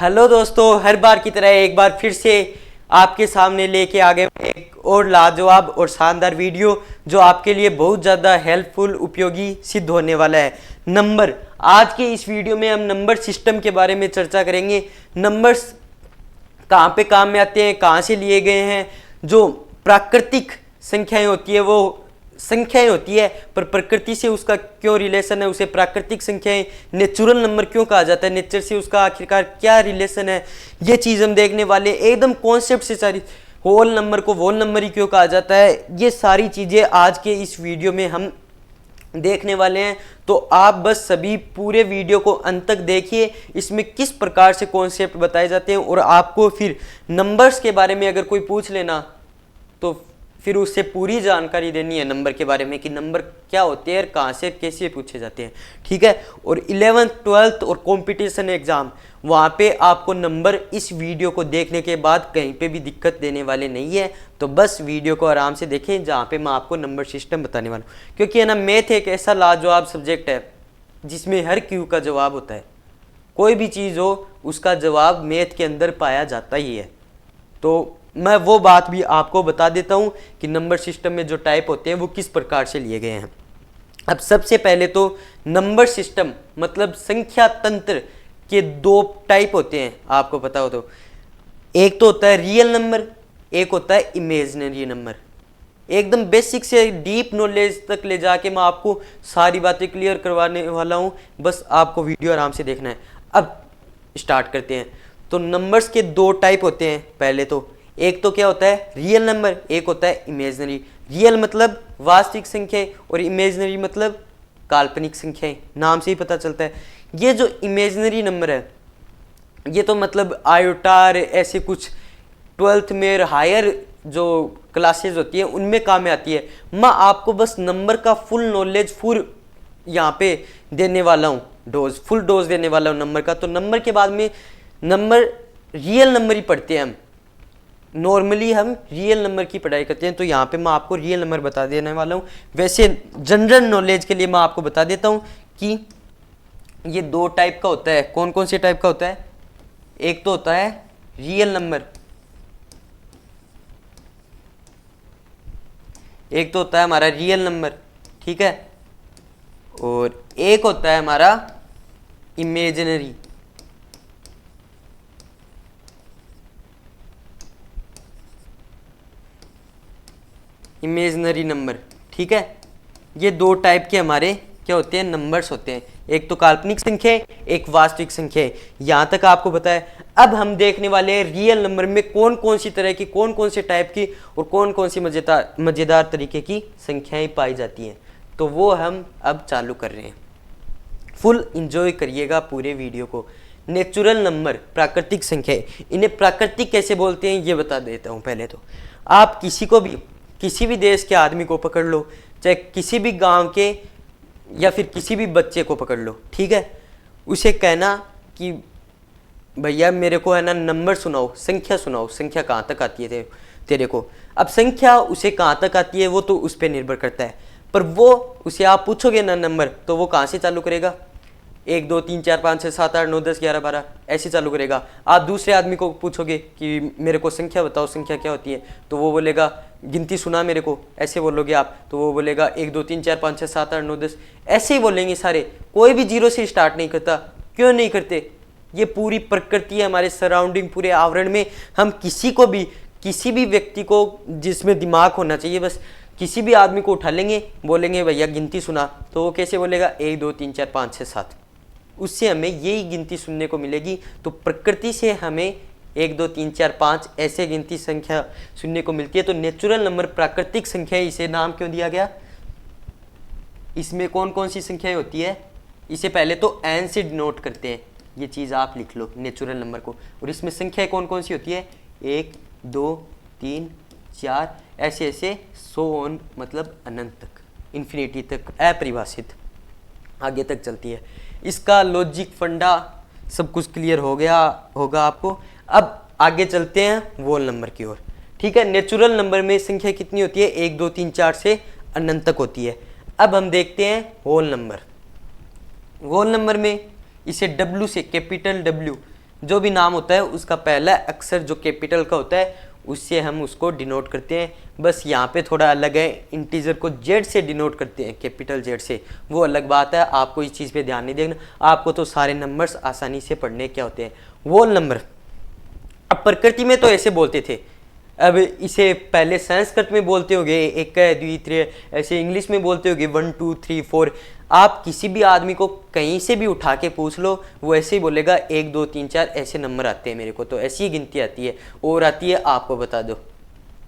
Hello दोस्तों, हर बार की तरह एक बार फिर से आपके सामने लेके आ गए एक और लाजवाब और शानदार वीडियो जो आपके लिए बहुत ज़्यादा हेल्पफुल उपयोगी सिद्ध होने वाला है। नंबर, आज के इस वीडियो में हम नंबर सिस्टम के बारे में चर्चा करेंगे। नंबर्स कहाँ पे काम में आते हैं, कहाँ से लिए गए हैं। जो प्राकृतिक संख्याएं होती है वो संख्याएं होती है, पर प्रकृति से उसका क्यों रिलेशन है, उसे प्राकृतिक संख्याएं नेचुरल नंबर क्यों कहा जाता है, नेचर से उसका आखिरकार क्या रिलेशन है, ये चीज़ हम देखने वाले एकदम कॉन्सेप्ट से सारी। होल नंबर को होल नंबर ही क्यों कहा जाता है, ये सारी चीज़ें आज के इस वीडियो में हम देखने वाले हैं। तो आप बस सभी पूरे वीडियो को अंत तक देखिए, इसमें किस प्रकार से कॉन्सेप्ट बताए जाते हैं। और आपको फिर नंबर्स के बारे में अगर कोई पूछ लेना तो फिर उससे पूरी जानकारी देनी है नंबर के बारे में कि नंबर क्या होते हैं, कहाँ से कैसे पूछे जाते हैं, ठीक है। और 11th 12th और कंपटीशन एग्जाम, वहाँ पे आपको नंबर इस वीडियो को देखने के बाद कहीं पे भी दिक्कत देने वाले नहीं है। तो बस वीडियो को आराम से देखें जहाँ पे मैं आपको नंबर सिस्टम बताने वाला हूँ, क्योंकि है ना, मैथ एक ऐसा लाजवाब सब्जेक्ट है जिसमें हर क्यू का जवाब होता है। कोई भी चीज़ हो उसका जवाब मैथ के अंदर पाया जाता ही है। तो मैं वो बात भी आपको बता देता हूँ कि नंबर सिस्टम में जो टाइप होते हैं वो किस प्रकार से लिए गए हैं। अब सबसे पहले तो नंबर सिस्टम मतलब संख्या तंत्र के दो टाइप होते हैं, आपको पता हो तो। एक तो होता है रियल नंबर, एक होता है इमेजिनरी नंबर। एकदम बेसिक से डीप नॉलेज तक ले जाके मैं आपको सारी बातें क्लियर करवाने वाला हूँ, बस आपको वीडियो आराम से देखना है। अब स्टार्ट करते हैं। तो नंबर्स के दो टाइप होते हैं। पहले तो एक तो क्या होता है रियल नंबर, एक होता है इमेजिनरी। रियल मतलब वास्तविक संख्याएं और इमेजिनरी मतलब काल्पनिक संख्याएं, नाम से ही पता चलता है। ये जो इमेजिनरी नंबर है ये तो मतलब आयोटार ऐसे कुछ 12th में और हायर जो क्लासेस होती है उनमें काम में आती है। मैं आपको बस नंबर का फुल नॉलेज फुल यहाँ पे देने वाला हूँ, फुल डोज देने वाला हूँ नंबर का। तो नंबर के बाद में नंबर रियल नंबर ही पढ़ते हैं हम। नॉर्मली हम रियल नंबर की पढ़ाई करते हैं, तो यहाँ पे मैं आपको रियल नंबर बता देने वाला हूँ। वैसे जनरल नॉलेज के लिए मैं आपको बता देता हूँ कि ये दो टाइप का होता है। कौन कौन से टाइप का होता है? एक तो होता है रियल नंबर, एक तो होता है हमारा रियल नंबर, ठीक है, और एक होता है हमारा इमेजिनरी। इमेजिनरी नंबर, ठीक है। ये दो टाइप के हमारे क्या होते हैं, नंबर्स होते हैं। एक तो काल्पनिक संख्या, एक वास्तविक संख्या। यहाँ तक आपको पता है। अब हम देखने वाले हैं रियल नंबर में कौन कौन सी तरह की, कौन कौन से टाइप की और कौन कौन सी मज़ेदार तरीके की संख्याएं पाई जाती हैं। तो वो हम अब चालू कर रहे हैं। फुल इंजॉय करिएगा पूरे वीडियो को। नेचुरल नंबर, प्राकृतिक संख्याएं, इन्हें प्राकृतिक कैसे बोलते हैं ये बता देता हूँ। पहले तो आप किसी भी देश के आदमी को पकड़ लो, चाहे किसी भी गांव के या फिर किसी भी बच्चे को पकड़ लो, ठीक है, उसे कहना कि भैया मेरे को है ना नंबर सुनाओ, संख्या सुनाओ, संख्या कहाँ तक आती है तेरे को। अब संख्या उसे कहाँ तक आती है वो तो उस पर निर्भर करता है, पर वो उसे आप पूछोगे ना नंबर, तो वो कहाँ से चालू करेगा? 1 2 3 4 5 6 7 8 9 10 11 12 ऐसे चालू करेगा। आप दूसरे आदमी को पूछोगे कि मेरे को संख्या बताओ, संख्या क्या होती है, तो वो बोलेगा गिनती सुना मेरे को, ऐसे बोलोगे आप, तो वो बोलेगा 1 2 3 4 5 6 7 8 9 10, ऐसे ही बोलेंगे सारे। कोई भी जीरो से स्टार्ट नहीं करता। क्यों नहीं करते? ये पूरी प्रकृति है, हमारे सराउंडिंग, पूरे आवरण में हम किसी भी व्यक्ति को जिसमें दिमाग होना चाहिए, बस किसी भी आदमी को उठा लेंगे, बोलेंगे भैया गिनती सुना, तो वो कैसे बोलेगा 1 2 3 4 5 6 7। उससे हमें यही गिनती सुनने को मिलेगी। तो प्रकृति से हमें 1 2 3 4 5 ऐसे गिनती संख्या सुनने को मिलती है। तो नेचुरल नंबर प्राकृतिक संख्या, इसे नाम क्यों दिया गया? इसमें कौन कौन सी संख्याएं होती है, इसे पहले तो एन से डिनोट करते हैं। ये चीज़ आप लिख लो नेचुरल नंबर को। और इसमें संख्याएं कौन कौन सी होती है? 1 2 3 4 ऐसे ऐसे सो ऑन, मतलब अनंत तक, इन्फिनिटी तक, अपरिभाषित आगे तक चलती है। इसका लॉजिक फंडा सब कुछ क्लियर हो गया होगा आपको। अब आगे चलते हैं वोल नंबर की ओर, ठीक है। नेचुरल नंबर में संख्या कितनी होती है? 1 2 3 4 से अनंत तक होती है। अब हम देखते हैं होल नंबर। होल नंबर में इसे W से, कैपिटल W जो भी नाम होता है उसका पहला अक्षर जो कैपिटल का होता है उससे हम उसको डिनोट करते हैं। बस यहाँ पे थोड़ा अलग है, इंटीजर को जेड से डिनोट करते हैं, कैपिटल जेड से, वो अलग बात है। आपको इस चीज़ पे ध्यान नहीं देना, आपको तो सारे नंबर्स आसानी से पढ़ने क्या होते हैं, वोल नंबर। अब प्रकृति में तो ऐसे बोलते थे, अब इसे पहले संस्कृत में बोलते होंगे एक द्वितीय, ऐसे इंग्लिश में बोलते होंगे 1 2 3 4। आप किसी भी आदमी को कहीं से भी उठा के पूछ लो, वो ऐसे ही बोलेगा 1 2 3 4 ऐसे नंबर आते हैं मेरे को, तो ऐसी ही गिनती आती है और आती है आपको बता दो,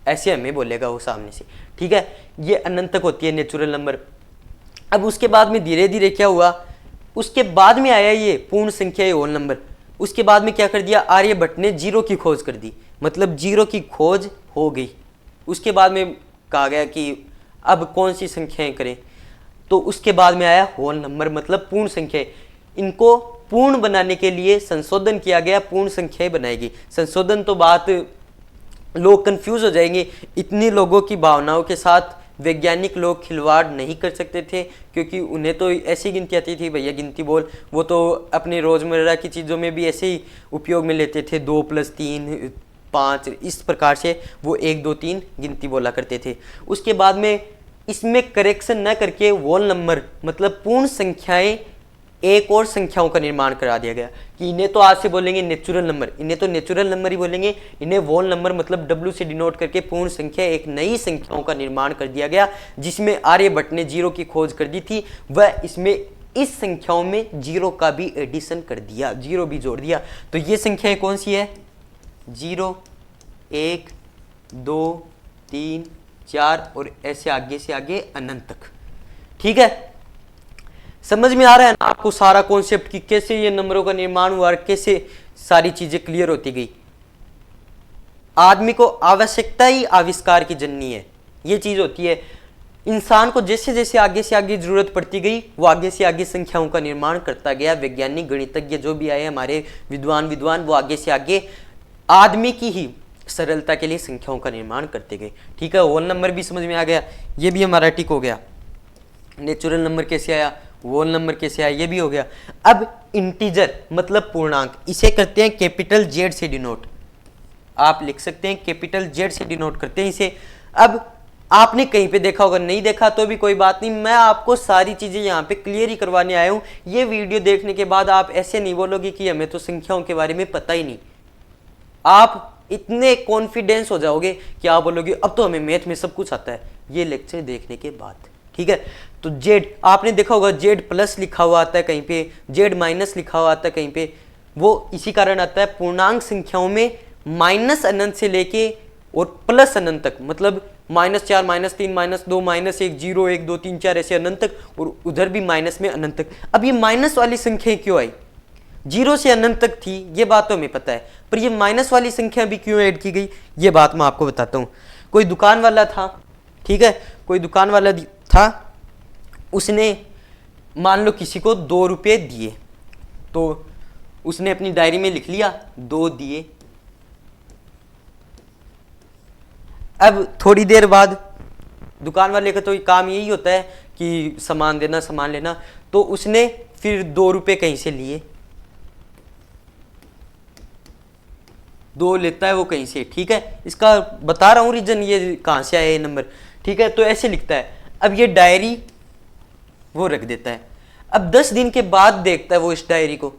ऐसे हमें बोलेगा वो सामने से, ठीक है। ये अनंत तक होती है नेचुरल नंबर। अब उसके बाद में धीरे धीरे क्या हुआ, उसके बाद में आया ये पूर्ण संख्या, ये होल नंबर। उसके बाद में क्या कर दिया, आर्यभट्ट ने जीरो की खोज कर दी, मतलब जीरो की खोज हो गई। उसके बाद में कहा गया कि अब कौन सी संख्याएं करें, तो उसके बाद में आया होल नंबर, मतलब पूर्ण संख्याएं। इनको पूर्ण बनाने के लिए संशोधन किया गया, पूर्ण संख्याएं बनाएगी। संशोधन तो बात लोग कंफ्यूज हो जाएंगे, इतनी लोगों की भावनाओं के साथ वैज्ञानिक लोग खिलवाड़ नहीं कर सकते थे, क्योंकि उन्हें तो ऐसी गिनती आती थी, भैया गिनती बोल, वो तो अपने रोज़मर्रा की चीज़ों में भी ऐसे ही उपयोग में लेते थे, 2 + 3 5, इस प्रकार से वो 1 2 3 गिनती बोला करते थे। उसके बाद में इसमें करेक्शन न करके वोल नंबर मतलब पूर्ण संख्याएं, एक और संख्याओं का निर्माण करा दिया गया कि इन्हें तो आज से बोलेंगे नेचुरल नंबर, इन्हें तो नेचुरल नंबर ही बोलेंगे, इन्हें वोल नंबर मतलब W से डिनोट करके पूर्ण संख्या, एक नई संख्याओं का निर्माण कर दिया गया, जिसमें आर्यभट्ट ने जीरो की खोज कर दी थी। वह इसमें इस संख्याओं में जीरो का भी एडिशन कर दिया, जीरो भी जोड़ दिया। तो ये संख्याएं कौन सी है, 0 1 2 3 4 और ऐसे आगे से आगे अनंत तक, ठीक है। समझ में आ रहा है ना आपको सारा कॉन्सेप्ट कि कैसे ये नंबरों का निर्माण हुआ और कैसे सारी चीजें क्लियर होती गई। आदमी को आवश्यकता ही आविष्कार की जननी है, ये चीज होती है। इंसान को जैसे जैसे आगे से आगे जरूरत पड़ती गई, वो आगे से आगे संख्याओं का निर्माण करता गया। वैज्ञानिक, गणितज्ञ जो भी आए हमारे विद्वान वो आगे से आगे आदमी की ही सरलता के लिए संख्याओं का निर्माण करते गए, ठीक है। होल नंबर भी समझ में आ गया, ये भी हमारा टिक हो गया। नेचुरल नंबर कैसे आया, वोल नंबर कैसे आया, ये भी हो गया। अब इंटीजर मतलब पूर्णांक, इसे करते हैं कैपिटल जेड से डिनोट। आप लिख सकते हैं कैपिटल जेड से डिनोट करते हैं इसे। अब आपने कहीं पे देखा होगा, नहीं देखा तो भी कोई बात नहीं, मैं आपको सारी चीजें यहाँ पे क्लियर ही करवाने आया हूँ। ये वीडियो देखने के बाद आप ऐसे नहीं बोलोगे कि हमें तो संख्याओं के बारे में पता ही नहीं। आप इतने कॉन्फिडेंस हो जाओगे कि आप बोलोगे अब तो हमें मैथ में सब कुछ आता है, ये लेक्चर देखने के बाद, ठीक है। तो जेड आपने देखा होगा, जेड प्लस लिखा हुआ आता है कहीं पे, जेड माइनस लिखा हुआ आता है कहीं पे, वो इसी कारण आता है। पूर्णांक संख्याओं में माइनस अनंत से लेके और प्लस अनंत तक, मतलब -4 -3 -2 -1 0 1 2 3 4 ऐसे अनंत तक, और उधर भी माइनस में अनंत तक। अब ये माइनस वाली संख्या क्यों आई, 0 से अनंत तक थी ये बात तो हमें पता है, पर ये माइनस वाली संख्या भी क्यों ऐड की गई ये बात मैं आपको बताता हूँ। कोई दुकान वाला था, ठीक है, कोई दुकान वाला था, उसने मान लो किसी को 2 रुपये दिए, तो उसने अपनी डायरी में लिख लिया 2 दिए। अब थोड़ी देर बाद दुकान वाले का तो काम यही होता है कि सामान देना सामान लेना, तो उसने फिर 2 रुपये कहीं से लिए, 2 लेता है वो कहीं से, ठीक है। इसका बता रहा हूँ रीजन, ये कहाँ से आया ये नंबर, ठीक है। तो ऐसे लिखता है, अब ये डायरी वो रख देता है। अब 10 दिन के बाद देखता है वो इस डायरी को,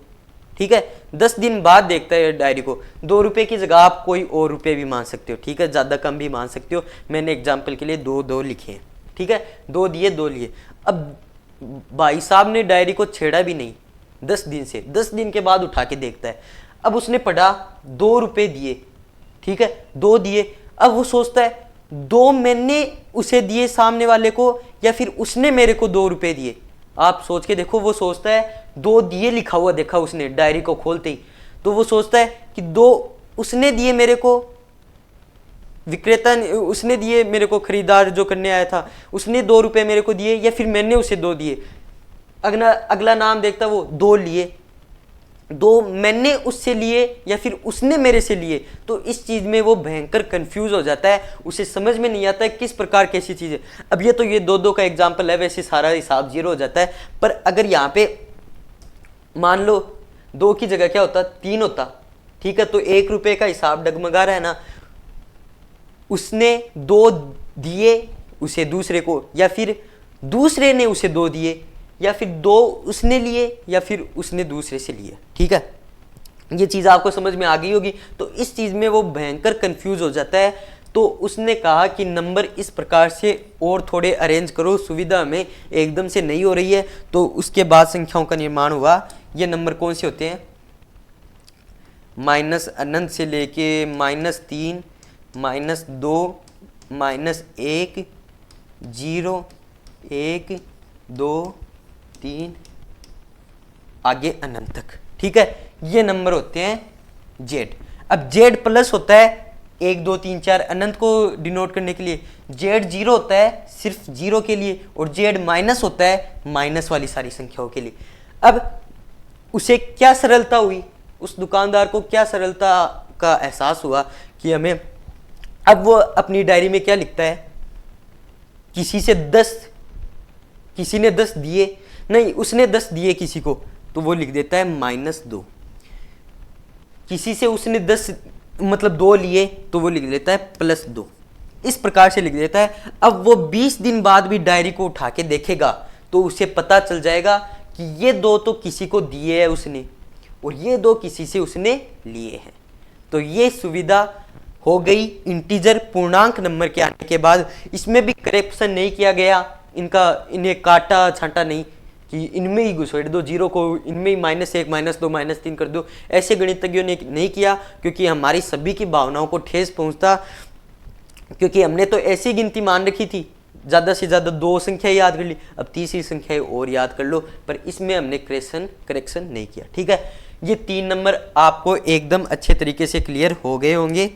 ठीक है, 10 दिन बाद देखता है डायरी को। 2 रुपये की जगह आप कोई और रुपये भी मान सकते हो, ठीक है, ज़्यादा कम भी मान सकते हो। मैंने एग्जाम्पल के लिए 2 लिखे हैं, ठीक है, 2 दिए 2 लिए। अब भाई साहब ने डायरी को छेड़ा भी नहीं 10 दिन से, 10 दिन के बाद उठा के देखता है। अब उसने पढ़ा 2 रुपये दिए, ठीक है, 2 दिए। अब वो सोचता है 2 मैंने उसे दिए सामने वाले को, या फिर उसने मेरे को 2 रुपये दिए। आप सोच के देखो, वो सोचता है 2 दिए लिखा हुआ देखा उसने डायरी को खोलते ही, तो वो सोचता है कि 2 उसने दिए मेरे को, विक्रेता उसने दिए मेरे को, खरीदार जो करने आया था उसने 2 रुपये मेरे को दिए, या फिर मैंने उसे 2 दिए। अगला नाम देखता वो 2 लिए, 2 मैंने उससे लिए या फिर उसने मेरे से लिए। तो इस चीज में वो भयंकर कंफ्यूज हो जाता है, उसे समझ में नहीं आता है किस प्रकार कैसी चीज है। अब ये तो ये 2 का एग्जाम्पल है, वैसे सारा हिसाब 0 हो जाता है। पर अगर यहाँ पे मान लो 2 की जगह क्या होता, 3 होता, ठीक है, तो 1 रुपए का हिसाब डगमगा रहा है ना, उसने 2 दिए उसे दूसरे को, या फिर दूसरे ने उसे 2 दिए, या फिर 2 उसने लिए, या फिर उसने दूसरे से लिए। ठीक है, ये चीज़ आपको समझ में आ गई होगी। तो इस चीज़ में वो भयंकर कंफ्यूज हो जाता है। तो उसने कहा कि नंबर इस प्रकार से और थोड़े अरेंज करो, सुविधा में एकदम से नहीं हो रही है। तो उसके बाद संख्याओं का निर्माण हुआ। ये नंबर कौन से होते हैं? माइनस अनंत से लेके -3, -2, -1, 0, 1, 2, 3 आगे अनंत तक। ठीक है, ये नंबर होते हैं जेड। अब जेड प्लस होता है 1, 2, 3, 4 अनंत को डिनोट करने के लिए, जेड 0 होता है सिर्फ 0 के लिए, और जेड माइनस होता है माइनस वाली सारी संख्याओं के लिए। अब उसे क्या सरलता हुई, उस दुकानदार को क्या सरलता का एहसास हुआ कि हमें, अब वो अपनी डायरी में क्या लिखता है, किसी से 10, किसी ने 10 दिए, नहीं उसने 10 दिए किसी को, तो वो लिख देता है -2। किसी से उसने 10 मतलब 2 लिए, तो वो लिख देता है +2। इस प्रकार से लिख देता है। अब वो 20 दिन बाद भी डायरी को उठा के देखेगा तो उसे पता चल जाएगा कि ये 2 तो किसी को दिए है उसने, और ये 2 किसी से उसने लिए हैं। तो ये सुविधा हो गई इंटीजर पूर्णांक नंबर के आने के बाद। इसमें भी करेक्शन नहीं किया गया, इन्हें काटा छांटा नहीं कि इनमें ही घुसेड़ दो 0 को, इनमें ही -1, -2, -3 कर दो। ऐसे गणितज्ञों ने नहीं किया, क्योंकि हमारी सभी की भावनाओं को ठेस पहुंचता, क्योंकि हमने तो ऐसी गिनती मान रखी थी, ज़्यादा से ज़्यादा 2 संख्या याद कर ली, अब तीसरी संख्या और याद कर लो, पर इसमें हमने करेक्शन नहीं किया। ठीक है, ये 3 नंबर आपको एकदम अच्छे तरीके से क्लियर हो गए होंगे।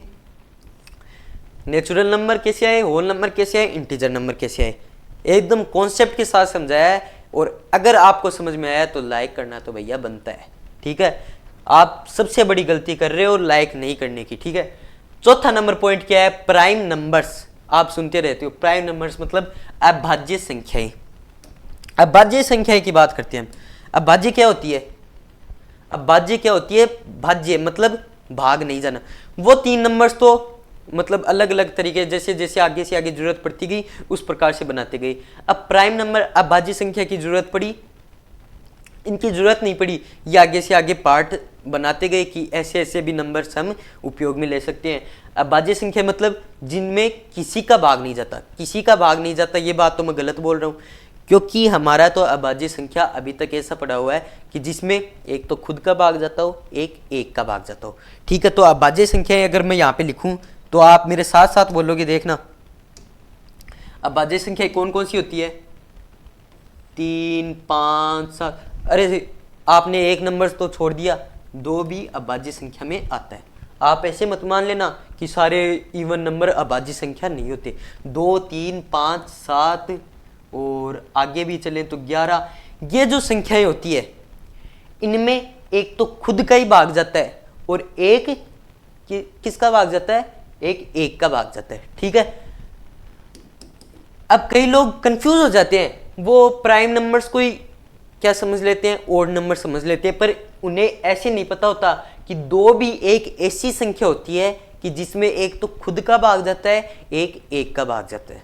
नेचुरल नंबर कैसे आए, होल नंबर कैसे आए, इंटीजर नंबर कैसे आए, एकदम कॉन्सेप्ट के साथ समझाया है। और अगर आपको समझ में आया तो लाइक करना तो भैया बनता है। ठीक है, आप सबसे बड़ी गलती कर रहे हो लाइक नहीं करने की। ठीक है, चौथा नंबर पॉइंट क्या है, प्राइम नंबर्स। आप सुनते रहते हो प्राइम नंबर्स मतलब अभाज्य संख्याएं। अभाज्य संख्याएं की बात करते हैं हम। अभाज्य क्या होती है? अभाज्य क्या होती है? भाज्य मतलब भाग नहीं जाना। वो 3 नंबर्स तो मतलब अलग अलग तरीके, जैसे जैसे आगे से आगे जरूरत पड़ती गई उस प्रकार से बनाते गए। अब प्राइम नंबर अभाज्य संख्या की जरूरत पड़ी, इनकी जरूरत नहीं पड़ी, ये आगे से आगे पार्ट बनाते गए कि ऐसे ऐसे भी नंबर्स हम उपयोग में ले सकते हैं। अभाज्य संख्या मतलब जिनमें किसी का भाग नहीं जाता। किसी का भाग नहीं जाता, ये बात तो मैं गलत बोल रहा हूँ, क्योंकि हमारा तो अभाज्य संख्या अभी तक ऐसा पड़ा हुआ है कि जिसमें एक तो खुद का भाग जाता हो, एक का भाग जाता हो। ठीक है, तो अभाज्य संख्याएं अगर मैं यहाँ पे लिखूँ तो आप मेरे साथ साथ बोलोगे, देखना अभाज्य संख्या कौन कौन सी होती है? 3, 5, 7। अरे आपने एक नंबर तो छोड़ दिया, 2 भी अभाज्य संख्या में आता है। आप ऐसे मत मान लेना कि सारे इवन नंबर अभाज्य संख्या नहीं होते। 2, 3, 5, 7 और आगे भी चलें तो 11, ये जो संख्याएं होती है इनमें एक तो खुद का ही भाग जाता है और एक किसका भाग जाता है? एक का भाग जाता है। ठीक है, अब कई लोग कंफ्यूज हो जाते हैं, वो प्राइम नंबर्स को ही क्या समझ लेते हैं, ओड नंबर समझ लेते हैं, पर उन्हें ऐसे नहीं पता होता कि 2 भी एक ऐसी संख्या होती है कि जिसमें एक तो खुद का भाग जाता है, एक का भाग जाता है।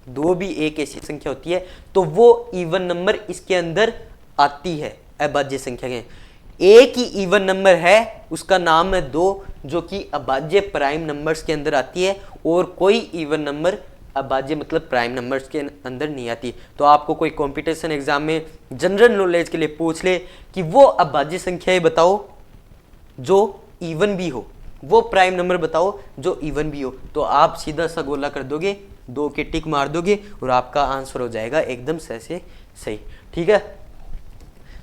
2 भी एक ऐसी संख्या होती है, तो वो इवन नंबर इसके अंदर आती है अभाज्य संख्या के। एक ही इवन नंबर है, उसका नाम है 2, जो कि अभाज्य प्राइम नंबर्स के अंदर आती है, और कोई इवन नंबर अभाज्य मतलब प्राइम नंबर्स के अंदर नहीं आती। तो आपको कोई कंपटीशन एग्जाम में जनरल नॉलेज के लिए पूछ ले कि वो अभाज्य संख्याएं बताओ जो इवन भी हो, वो प्राइम नंबर बताओ जो इवन भी हो, तो आप सीधा सा गोला कर दोगे, 2 के टिक मार दोगे और आपका आंसर हो जाएगा एकदम सही। ठीक है,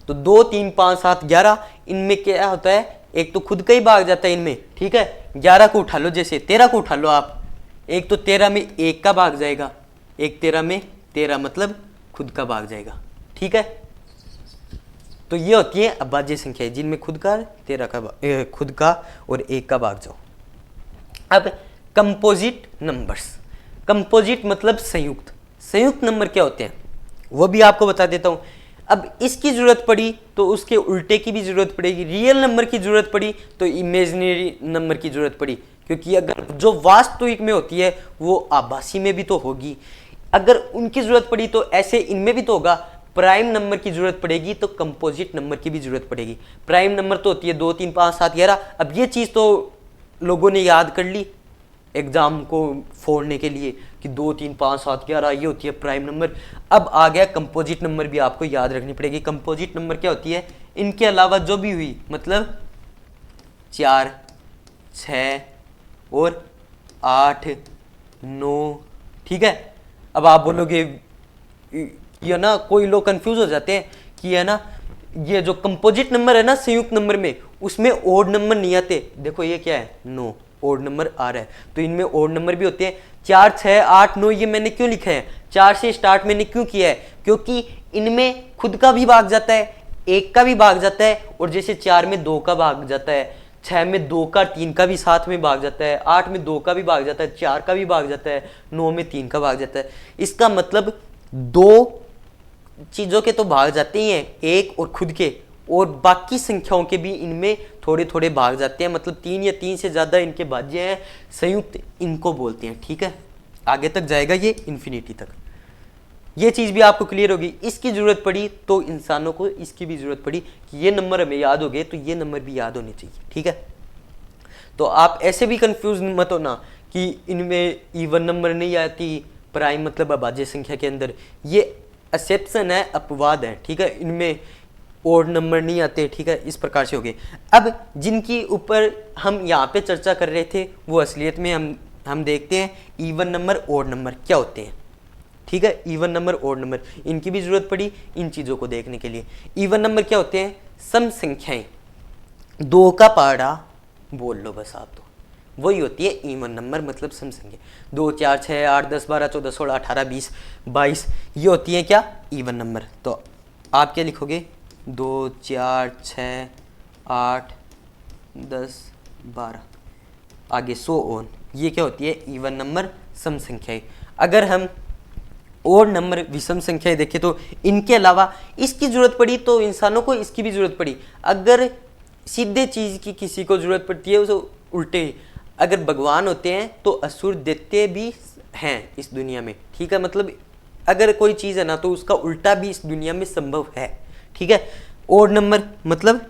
तो 2, 3, 5, 7, 11 इनमें क्या होता है, एक तो खुद का ही भाग जाता है इनमें। ठीक है, 11 को उठा लो, जैसे 13 को उठा लो आप, एक तो 13 में 1 का भाग जाएगा, एक 13 में 13 मतलब खुद का भाग जाएगा। ठीक है, तो ये होती है अभाज्य संख्याएं जिनमें खुद का 13 का खुद का और 1 का भाग जाओ। अब कंपोजिट नंबर्स। कंपोजिट मतलब संयुक्त। संयुक्त नंबर क्या होते हैं वो भी आपको बता देता हूं। अब इसकी जरूरत पड़ी तो उसके उल्टे की भी जरूरत पड़ेगी, रियल नंबर की जरूरत पड़ी तो इमेजिनरी नंबर की जरूरत पड़ी, क्योंकि अगर जो वास्तविक में होती है वो आभासी में भी तो होगी। अगर उनकी जरूरत पड़ी तो ऐसे इनमें भी तो होगा। प्राइम नंबर की जरूरत पड़ेगी तो कंपोजिट नंबर की भी जरूरत पड़ेगी। प्राइम नंबर तो होती है 2 3 5 7 11। अब ये चीज तो लोगों ने याद कर ली एग्जाम को फोड़ने के लिए कि 2 3 5 7 11 ये होती है प्राइम नंबर। अब आ गया कंपोजिट नंबर भी आपको याद रखनी पड़ेगी। कंपोजिट नंबर क्या होती है, इनके अलावा जो भी हुई, मतलब 4 6 और 8 9, ठीक है। अब आप बोलोगे ये ना, कोई लोग कंफ्यूज हो जाते हैं कि है ना, ये जो कंपोजिट नंबर है ना संयुक्त नंबर में, उसमें ओड नंबर नहीं आते। देखो ये क्या है, 9 ओड नंबर आ रहा है, तो इनमें ओड नंबर भी होते हैं। 4 6 8 9 ये मैंने क्यों लिखा है, 4 से स्टार्ट मैंने क्यों किया है, क्योंकि इनमें खुद का भी भाग जाता है, 1 का भी भाग जाता है, और जैसे 4 में 2 का भाग जाता है, 6 में 2 का 3 का भी साथ में भाग जाता है, 8 में 2 का भी भाग जाता है, 4 का भी भाग जाता है, 9 में 3 का भाग जाता है। इसका मतलब 2 चीजों के तो भाग जाते ही हैं, 1 और खुद के, और बाकी संख्याओं के भी इनमें थोड़े थोड़े भाग जाते हैं, मतलब 3 या 3 से ज्यादा इनके भाज्य हैं, संयुक्त इनको बोलते हैं, ठीक है। आगे तक जाएगा ये इन्फिनिटी तक, ये चीज भी आपको क्लियर होगी। इसकी जरूरत पड़ी तो इंसानों को इसकी भी जरूरत पड़ी कि ये नंबर हमें याद हो गए तो ये नंबर भी याद होने चाहिए, ठीक है। तो आप ऐसे भी कंफ्यूज मत होना कि इनमें इवन नंबर नहीं आती प्राइम मतलब अभाज्य संख्या के अंदर, ये एक्सेप्शन है, अपवाद है, ठीक है। इनमें ओड नंबर नहीं आते, ठीक है। इस प्रकार से हो गए। अब जिनकी ऊपर हम यहाँ पे चर्चा कर रहे थे वो असलियत में हम देखते हैं इवन नंबर ओड नंबर क्या होते हैं, ठीक है। इवन नंबर ओड नंबर इनकी भी जरूरत पड़ी इन चीजों को देखने के लिए। इवन नंबर क्या होते हैं, सम संख्याएं, 2 का पहाड़ा बोल लो बस आप, तो वही होती है इवन नंबर, मतलब सम संख्या। 2 4 6 8 10 12 14 16 18 20 22 ये होती है क्या, इवन नंबर। तो आप क्या लिखोगे, 2 4 6 8 10 12 आगे 100 ऑन, ये क्या होती है, इवन नंबर सम संख्याएं। अगर हम और नंबर विषम संख्याएं देखें तो इनके अलावा इसकी जरूरत पड़ी तो इंसानों को इसकी भी जरूरत पड़ी। अगर सीधे चीज की किसी को जरूरत पड़ती है उसे उल्टे, अगर भगवान होते हैं तो असुर देते भी हैं इस दुनिया में, ठीक है। मतलब अगर कोई चीज है ना तो उसका उल्टा भी इस दुनिया में संभव है, ठीक है। ओड नंबर मतलब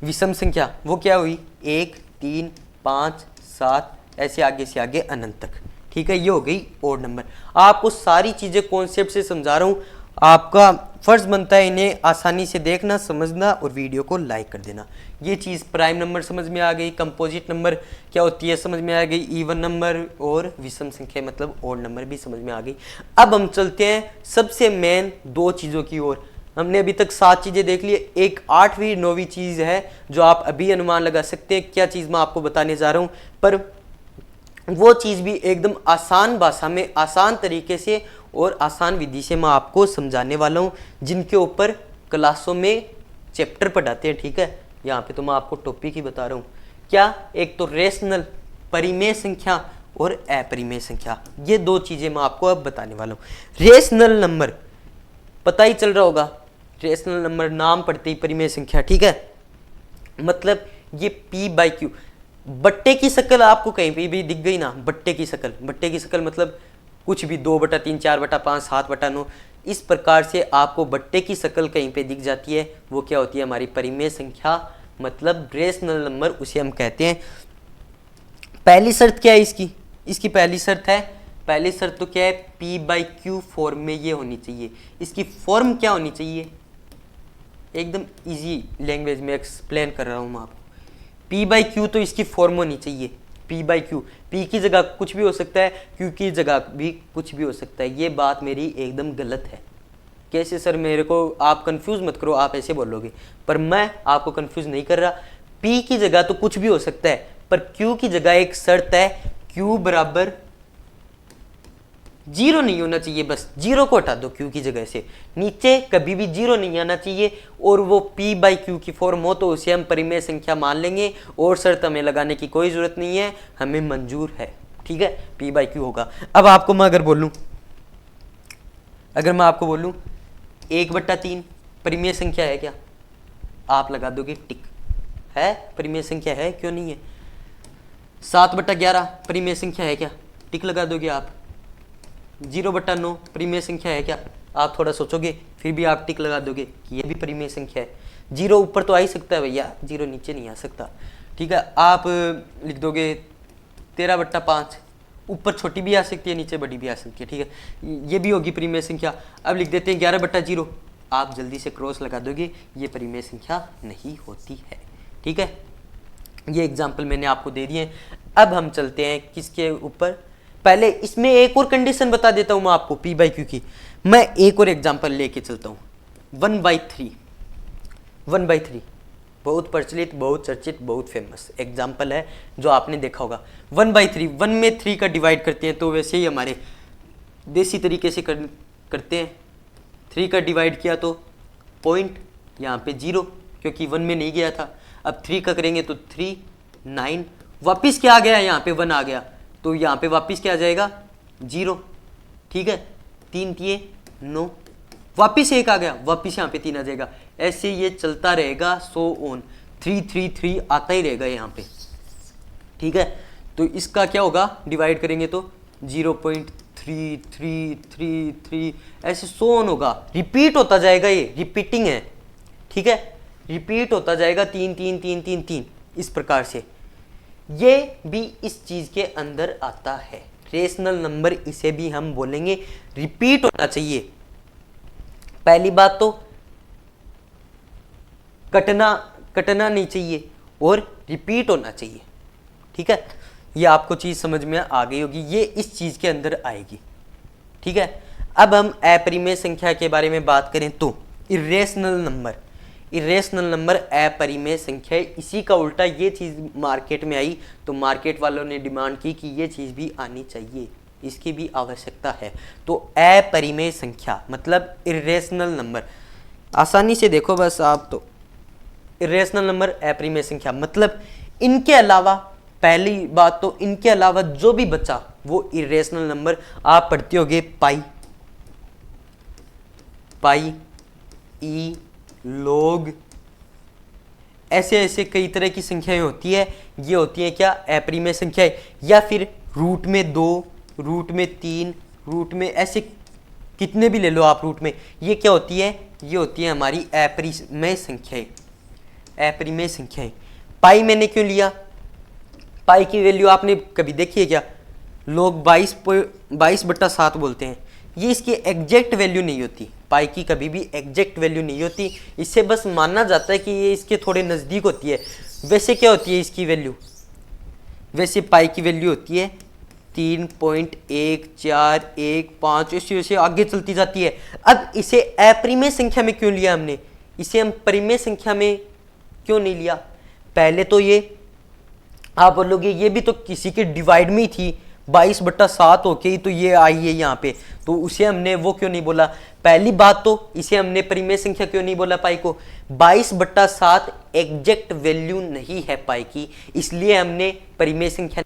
विषम संख्या, वो क्या हुई, 1 3 5 7 ऐसे आगे से आगे अनंत तक, ठीक है। ये हो गई ओड नंबर। आपको सारी चीजें कॉन्सेप्ट से समझा रहा हूं, आपका फर्ज बनता है इन्हें आसानी से देखना समझना और वीडियो को लाइक कर देना। ये चीज़ प्राइम नंबर समझ में आ गई, कंपोजिट नंबर क्या होती है समझ में आ गई, इवन नंबर और विषम संख्या मतलब ओड नंबर भी समझ में आ गई। अब हम चलते हैं सबसे मेन 2 चीज़ों की ओर। हमने अभी तक 7 चीज़ें देख ली, एक 8वीं 9वीं चीज़ है जो आप अभी अनुमान लगा सकते हैं क्या चीज़ मैं आपको बताने जा रहा हूँ, पर वो चीज़ भी एकदम आसान भाषा में आसान तरीके से और आसान विधि से मैं आपको समझाने वाला हूँ, जिनके ऊपर क्लासों में चैप्टर पढ़ाते हैं, ठीक है। यहाँ पे तो मैं आपको टॉपिक ही बता रहा हूँ क्या, एक तो रेशनल परिमेय संख्या और अपरिमेय संख्या, ये 2 चीज़ें मैं आपको अब बताने वाला हूँ। रेशनल नंबर पता ही चल रहा होगा, रेशनल नंबर नाम पढ़ते ही परिमेय संख्या, ठीक है। मतलब ये p/q, बट्टे की शक्ल आपको कहीं पे भी दिख गई ना, बट्टे की शक्ल मतलब कुछ भी 2/3 4/5 7/9 इस प्रकार से आपको बट्टे की शक्ल कहीं पे दिख जाती है, वो क्या होती है, हमारी परिमेय संख्या मतलब रेशनल नंबर, उसे हम कहते हैं। पहली शर्त क्या है इसकी पहली शर्त तो क्या है, p/q फॉर्म में ये होनी चाहिए। इसकी फॉर्म क्या होनी चाहिए, एकदम इजी लैंग्वेज में एक्सप्लेन कर रहा हूँ मैं आपको। p/q तो इसकी फॉर्म होनी चाहिए, p/q, p की जगह कुछ भी हो सकता है, q की जगह भी कुछ भी हो सकता है। ये बात मेरी एकदम गलत है। कैसे सर, मेरे को आप कंफ्यूज मत करो, आप ऐसे बोलोगे, पर मैं आपको कंफ्यूज नहीं कर रहा। p की जगह तो कुछ भी हो सकता है, पर q की जगह एक शर्त है, q बराबर 0 नहीं होना चाहिए, बस 0 को हटा दो q की जगह से, नीचे कभी भी 0 नहीं आना चाहिए, और वो p/q की फॉर्म हो तो उसे हम परिमेय संख्या मान लेंगे, और शर्त हमें लगाने की कोई जरूरत नहीं है, हमें मंजूर है, ठीक है। p/q होगा। अब आपको मैं अगर मैं आपको बोलूं 1/3 परिमेय संख्या है क्या? आप लगा दोगे टिक, है परिमेय संख्या है, क्यों नहीं है? 7/11 परिमेय संख्या है क्या? टिक लगा दोगे आप। 0/9 परिमेय संख्या है क्या? आप थोड़ा सोचोगे फिर भी आप टिक लगा दोगे कि ये भी परिमेय संख्या है। 0 ऊपर तो आ ही सकता है भैया, 0 नीचे नहीं आ सकता। ठीक है, आप लिख दोगे 13/5, ऊपर छोटी भी आ सकती है, नीचे बड़ी भी आ सकती है। ठीक है, ये भी होगी परिमेय संख्या। अब लिख देते हैं 11/0, आप जल्दी से क्रॉस लगा दोगे, ये परिमेय संख्या नहीं होती है। ठीक है, ये एग्जाम्पल मैंने आपको दे दिए। अब हम चलते हैं किसके ऊपर, पहले इसमें एक और कंडीशन बता देता हूं मैं आपको P/Q की। मैं एक और एग्जाम्पल लेके चलता हूं। 1/3, 1/3 बहुत प्रचलित, बहुत चर्चित, बहुत फेमस एग्जाम्पल है जो आपने देखा होगा। 1/3, 1 में 3 का डिवाइड करते हैं तो वैसे ही हमारे देसी तरीके से करते हैं। 3 का डिवाइड किया तो पॉइंट, यहाँ पे 0 क्योंकि 1 में नहीं गया था। अब 3 का करेंगे तो 3, 9, वापिस क्या आ गया, यहाँ पे 1 आ गया तो यहाँ पे वापिस क्या आ जाएगा 0। ठीक है, 3 3 9, वापिस 1 आ गया, वापिस यहाँ पे 3 आ जाएगा। ऐसे ये चलता रहेगा, सो ऑन, 3 3 3 आता ही रहेगा यहाँ पे। ठीक है, तो इसका क्या होगा, डिवाइड करेंगे तो 0.3333 ऐसे सो ऑन होगा, रिपीट होता जाएगा, ये रिपीटिंग है। ठीक है, रिपीट होता जाएगा 3 3 3 3 3 इस प्रकार से। ये भी इस चीज के अंदर आता है, रेशनल नंबर इसे भी हम बोलेंगे। रिपीट होना चाहिए, पहली बात तो कटना नहीं चाहिए और रिपीट होना चाहिए। ठीक है, ये आपको चीज समझ में आ गई होगी, ये इस चीज के अंदर आएगी। ठीक है, अब हम अपरिमेय संख्या के बारे में बात करें तो इरेशनल नंबर, इरेशनल नंबर अपरिमेय संख्या, इसी का उल्टा ये चीज मार्केट में आई तो मार्केट वालों ने डिमांड की कि ये चीज भी आनी चाहिए, इसकी भी आवश्यकता है। तो अपरिमेय संख्या मतलब इरेशनल नंबर, आसानी से देखो बस आप, तो इरेशनल नंबर अपरिमेय संख्या मतलब इनके अलावा, पहली बात तो इनके अलावा जो भी बचा वो इरेशनल नंबर। आप पढ़ते होगे पाई, पाई, ई, लॉग, ऐसे ऐसे कई तरह की संख्याएं होती है। ये होती है क्या, अपरिमेय संख्याएं, या फिर रूट में 2, रूट में 3, रूट में ऐसे कितने भी ले लो आप रूट में, ये क्या होती है, ये होती है हमारी अपरिमेय संख्याएं, अपरिमेय संख्याएं। पाई मैंने क्यों लिया, पाई की वैल्यू आपने कभी देखी है क्या, लोग 22/7 बोलते हैं, ये इसकी एग्जैक्ट वैल्यू नहीं होती, पाई की कभी भी एग्जैक्ट वैल्यू नहीं होती, इससे बस माना जाता है कि ये इसके थोड़े नज़दीक होती है। वैसे क्या होती है इसकी वैल्यू, वैसे पाई की वैल्यू होती है 3.1415, ऐसे वैसे आगे चलती जाती है। अब इसे अपरिमेय संख्या में क्यों लिया हमने, इसे हम परिमेय संख्या में क्यों नहीं लिया? पहले तो ये आप बोलोगे ये भी तो किसी के डिवाइड में ही थी, 22/7 होके ही तो ये आई है यहाँ पे, तो उसे हमने वो क्यों नहीं बोला? पहली बात तो इसे हमने परिमेय संख्या क्यों नहीं बोला पाई को, 22/7 एग्जैक्ट वैल्यू नहीं है पाई की, इसलिए हमने परिमेय संख्या